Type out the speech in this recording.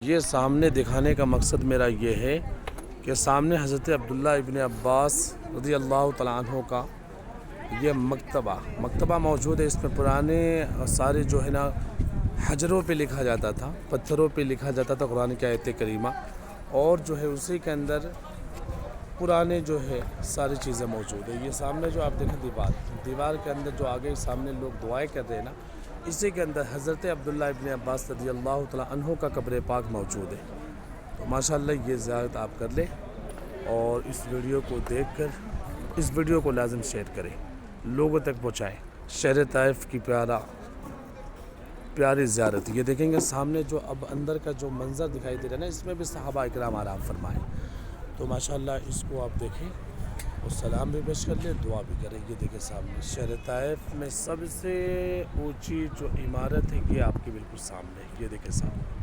یہ سامنے دکھانے کا مقصد میرا یہ ہے کہ سامنے حضرت عبداللہ ابن عباس رضی اللہ تعالیٰ عنہ کا یہ مکتبہ موجود ہے۔ اس میں پرانے سارے جو ہے نا حجروں پہ لکھا جاتا تھا، پتھروں پہ لکھا جاتا تھا قرآن کی آیت کریمہ، اور جو ہے اسی کے اندر پرانے جو ہے ساری چیزیں موجود ہیں۔ یہ سامنے جو آپ دیکھیں دیوار کے اندر جو آگے سامنے لوگ دعائیں کر رہے ہیں نا، اسی کے اندر حضرت عبداللہ ابن عباس رضی اللہ تعالیٰ عنہ کا قبر پاک موجود ہے۔ تو ماشاءاللہ یہ زیارت آپ کر لیں اور اس ویڈیو کو دیکھ کر اس ویڈیو کو لازم شیئر کریں، لوگوں تک پہنچائیں۔ شہر طائف کی پیاری زیارت یہ دیکھیں گے سامنے جو اب اندر کا جو منظر دکھائی دے رہا ہے نا، اس میں بھی صحابہ اکرام آرام فرمائیں۔ تو ماشاءاللہ اس کو آپ دیکھیں اور سلام بھی پیش کر لیں، دعا بھی کریں۔ یہ دیکھیں سامنے شہر طائف میں سب سے اونچی جو عمارت ہے یہ آپ کے بالکل سامنے ہے۔ یہ دیکھیں سامنے